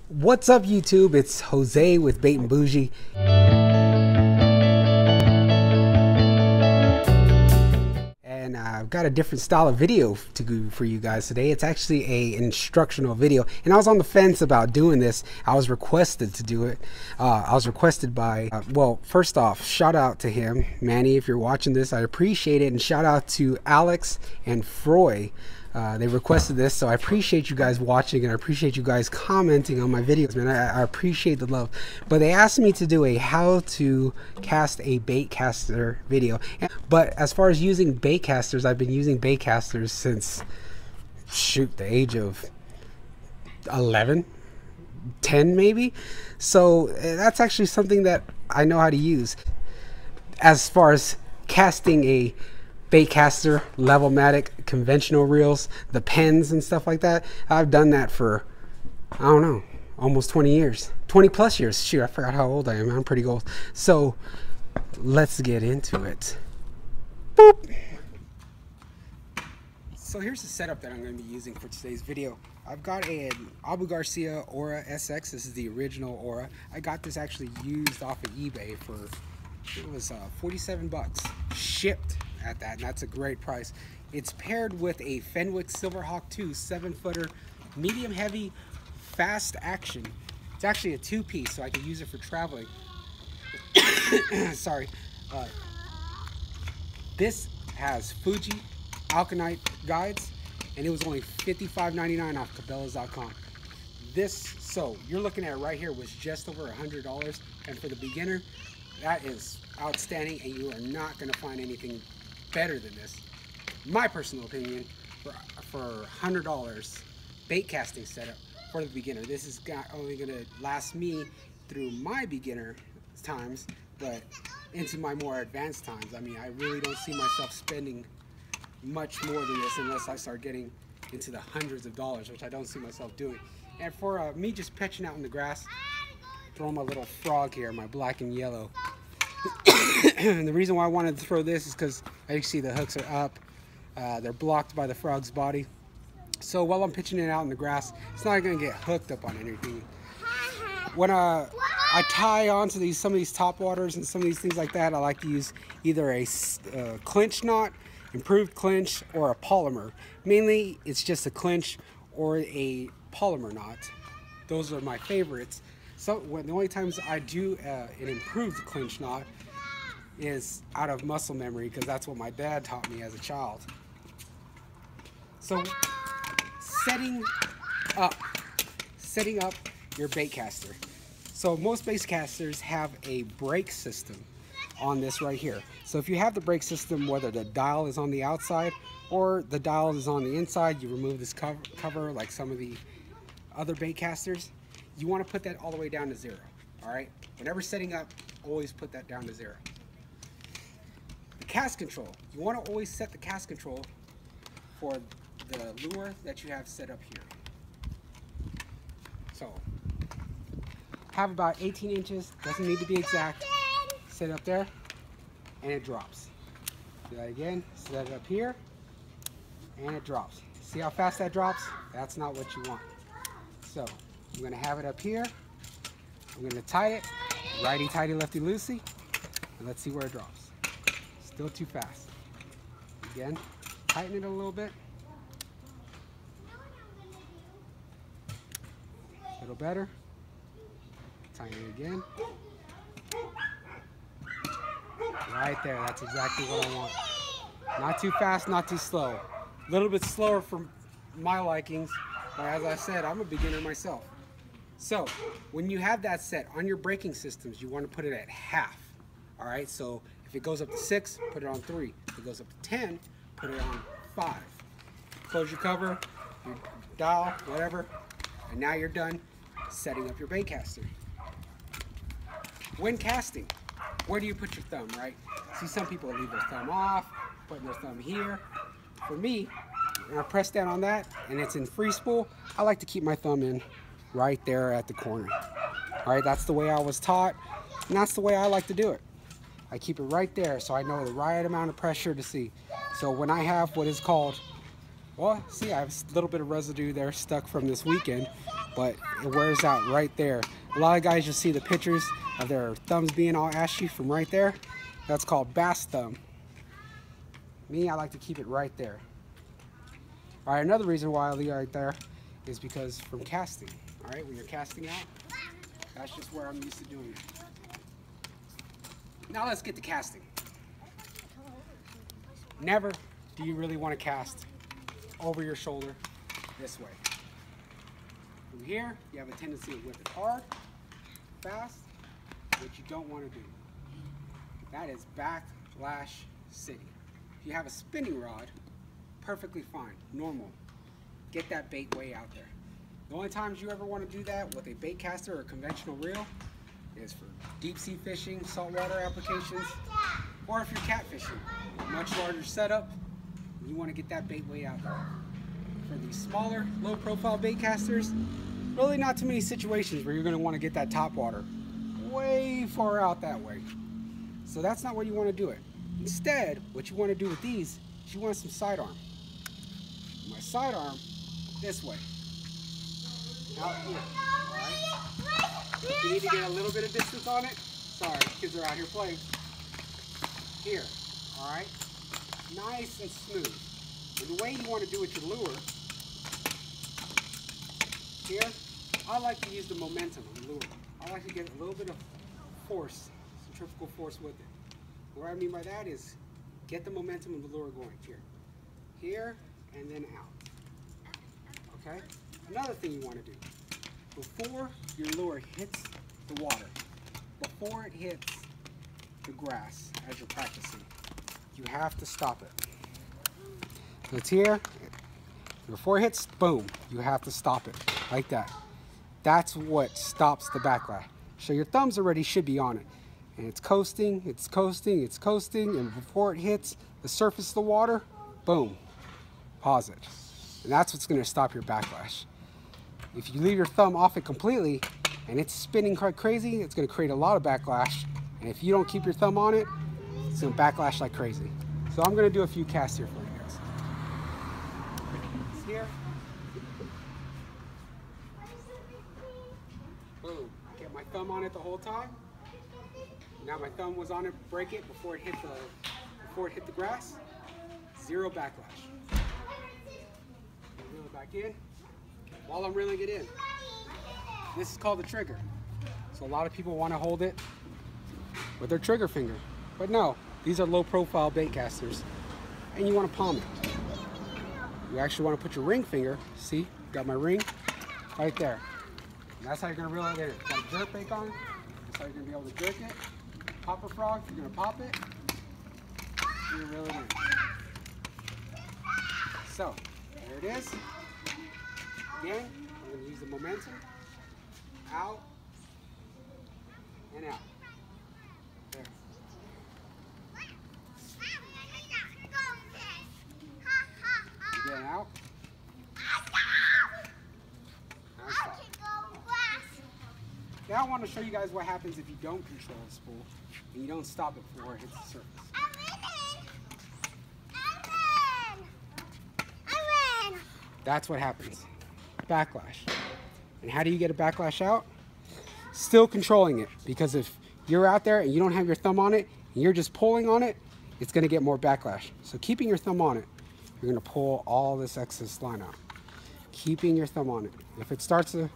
What's up, YouTube? It's Jose with Bait and Bougie. And I've got a different style of video to do for you guys today. It's actually a instructional video. And I was on the fence about doing this. I was requested to do it. I was requested by, well, first off, shout out to him. Manny, if you're watching this, I appreciate it. And shout out to Alex and Froy. They requested this, so I appreciate you guys watching and I appreciate you guys commenting on my videos, man. I appreciate the love. But they asked me to do a how to cast a baitcaster video. But as far as using baitcasters, I've been using baitcasters since, shoot, the age of 11, 10 maybe. So that's actually something that I know how to use. As far as casting a baitcaster, level-matic, conventional reels, the pens and stuff like that, I've done that for, I don't know, almost 20 years, 20 plus years. Shoot, I forgot how old I am. I'm pretty old. So let's get into it. Boop. So here's the setup that I'm going to be using for today's video. I've got an Abu Garcia Aura SX. This is the original Aura. I got this actually used off of eBay for, it was 47 bucks shipped at that, and that's a great price. It's paired with a Fenwick Silverhawk 2 7-footer, medium heavy, fast action. It's actually a two-piece, so I can use it for traveling. Sorry. This has Fuji Alkanite guides, and it was only $55.99 off Cabela's.com. This, so you're looking at it right here, was just over $100, and for the beginner, that is outstanding, and you are not going to find anything better than this. My personal opinion, for $100 bait casting setup for the beginner. This is only going to last me through my beginner times, but into my more advanced times. I mean, I really don't see myself spending much more than this unless I start getting into the hundreds of dollars, which I don't see myself doing. And for me just pitching out in the grass, throw my little frog here, my black and yellow. And the reason why I wanted to throw this is because as you see, the hooks are up. They're blocked by the frog's body. So while I'm pitching it out in the grass, it's not going to get hooked up on anything. When I tie onto some of these top waters and some of these things like that, I like to use either a clinch knot, improved clinch, or a polymer. Mainly, it's just a clinch or a polymer knot. Those are my favorites. So the only times I do an improved clinch knot is out of muscle memory, because that's what my dad taught me as a child. So setting up your baitcaster. So most baitcasters have a brake system on this right here. So if you have the brake system, whether the dial is on the outside or the dial is on the inside, you remove this cover like some of the other baitcasters. You want to put that all the way down to 0. All right, whenever setting up, always put that down to 0. The cast control, you want to always set the cast control for the lure that you have set up here. So have about 18 inches, doesn't need to be exact. Set it up there and it drops. Do that again, set it up here and it drops. See how fast that drops? That's not what you want. So I'm going to have it up here. I'm going to tie it, righty-tighty, lefty-loosey, and let's see where it drops. Still too fast. Again, tighten it a little bit. A little better. Tighten it again. Right there, that's exactly what I want. Not too fast, not too slow. A little bit slower for my likings, but as I said, I'm a beginner myself. So when you have that set on your braking systems, you want to put it at half. All right, so if it goes up to 6, put it on 3. If it goes up to 10, put it on 5. Close your cover, your dial, whatever, and now you're done setting up your baitcaster. When casting, where do you put your thumb, right? See, some people leave their thumb off, putting their thumb here. For me, when I press down on that and it's in free spool, I like to keep my thumb in right there at the corner. All right, that's the way I was taught, and that's the way I like to do it. I keep it right there so I know the right amount of pressure to see. So when I have what is called, well, see, I have a little bit of residue there stuck from this weekend. but it wears out right there. A lot of guys just see the pictures of their thumbs being all ashy from right there. That's called bass thumb. Me, I like to keep it right there. All right, another reason why I leave it right there is because from casting. All right, when you're casting out, that's just where I'm used to doing it. Now let's get to casting. Never do you really want to cast over your shoulder this way. From here, you have a tendency to whip it hard, fast, which you don't want to do. That is Backwash City. If you have a spinning rod, perfectly fine, normal. Get that bait way out there. The only times you ever want to do that with a baitcaster or a conventional reel is for deep sea fishing, saltwater applications, or if you're catfishing. Much larger setup, you want to get that bait way out there. For these smaller, low profile baitcasters, really not too many situations where you're going to want to get that top water way far out that way. So that's not where you want to do it. Instead, what you want to do with these is you want some sidearm. My sidearm this way. Out here. Alright? You need to get a little bit of distance on it. Sorry, kids are out here playing. Here. Alright? Nice and smooth. And the way you want to do with your lure, here, I like to use the momentum of the lure. I like to get a little bit of force, centrifugal force with it. What I mean by that is get the momentum of the lure going here. Here, and then out. Okay? Another thing you want to do, before your lure hits the water, before it hits the grass as you're practicing, you have to stop it. So it's here, before it hits, boom, you have to stop it, like that. That's what stops the backlash. So your thumbs already should be on it. And it's coasting, it's coasting, it's coasting, and before it hits the surface of the water, boom, pause it. And that's what's gonna stop your backlash. If you leave your thumb off it completely and it's spinning quite crazy, it's gonna create a lot of backlash. And if you don't keep your thumb on it, it's gonna backlash like crazy. So I'm gonna do a few casts here for you guys. It's here. Boom, get my thumb on it the whole time. Now my thumb was on it, break it before it hit the grass. Zero backlash. Reel it back in. While I'm reeling it in, this is called the trigger. So a lot of people want to hold it with their trigger finger, but no, these are low profile bait casters, and you want to palm it. You actually want to put your ring finger, see, got my ring right there. And that's how you're going to reel it in. Got a jerk bait on, that's how you're going to be able to jerk it. Popper frog, you're going to pop it, and you reel it in. So, there it is. Again, I'm going to use the momentum, out, and out. There. Again, out. Now stop. Now I want to show you guys what happens if you don't control the spool and you don't stop it before it hits the surface. That's what happens. Backlash. And how do you get a backlash out? Still controlling it, because if you're out there and you don't have your thumb on it and you're just pulling on it, it's going to get more backlash. So keeping your thumb on it, you're going to pull all this excess line out. Keeping your thumb on it. If it starts to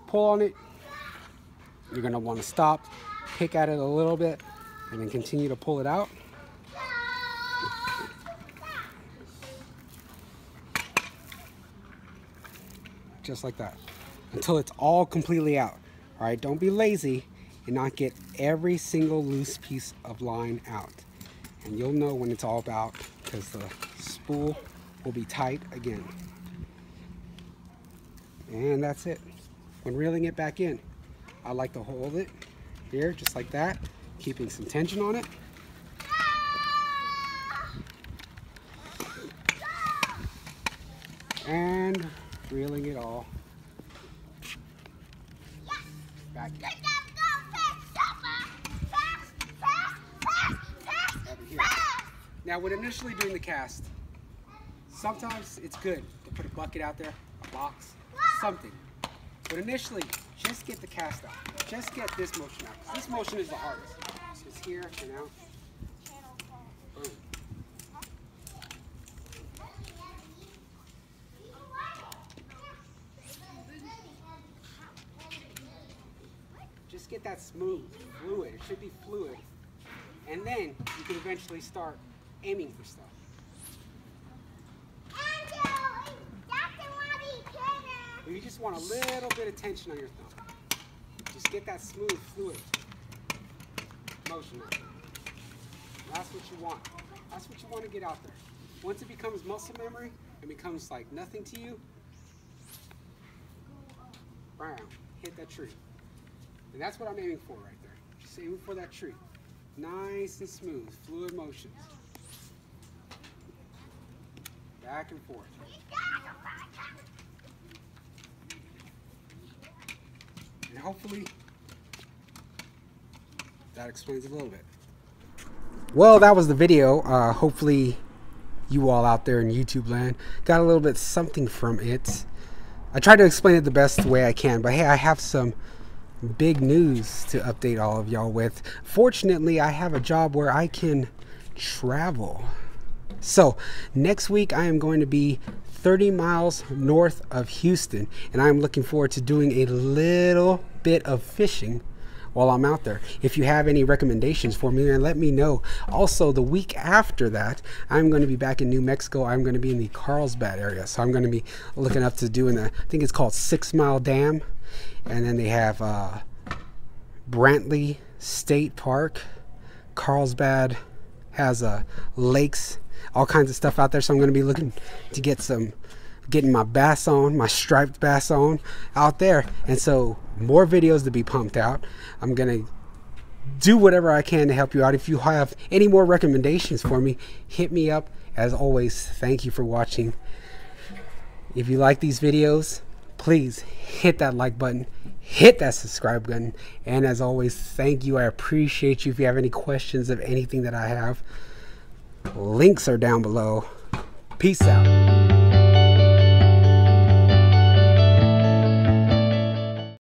pull on it, you're going to want to stop, pick at it a little bit, and then continue to pull it out. Just like that, until it's all completely out. All right, don't be lazy and not get every single loose piece of line out. And you'll know when it's all about, because the spool will be tight again. And that's it. When reeling it back in, I like to hold it here, just like that, keeping some tension on it. And reeling it all back in. Over here. Now, when initially doing the cast, sometimes it's good to put a bucket out there, a box, something, But initially, just get the cast out. Just get this motion out. 'Cause this motion is the hardest. So it's here and out. Boom. Just get that smooth, fluid. It should be fluid. And then you can eventually start aiming for stuff. But you just want a little bit of tension on your thumb. Just get that smooth, fluid motion out. That's what you want. That's what you want to get out there. Once it becomes muscle memory and becomes like nothing to you, bam, hit that tree. And that's what I'm aiming for right there. Just aiming for that tree. Nice and smooth, fluid motions. Back and forth. And hopefully that explains a little bit. Well, that was the video. Hopefully you all out there in YouTube land got a little bit something from it. I tried to explain it the best way I can, but hey, I have some big news to update all of y'all with. Fortunately, I have a job where I can travel. So next week I am going to be 30 miles north of Houston, and I'm looking forward to doing a little bit of fishing while I'm out there. If you have any recommendations for me, then let me know. Also, the week after that, I'm going to be back in New Mexico. I'm going to be in the Carlsbad area, so I'm going to be looking up to doing the, I think it's called 6 Mile Dam. And then they have Brantley State Park. Carlsbad has lakes, all kinds of stuff out there. So I'm going to be looking to getting my bass on, my striped bass on out there. And so more videos to be pumped out. I'm going to do whatever I can to help you out. If you have any more recommendations for me, hit me up. As always, thank you for watching. If you like these videos, please hit that like button, hit that subscribe button, and as always, thank you. I appreciate you. If you have any questions of anything that I have, links are down below. Peace out.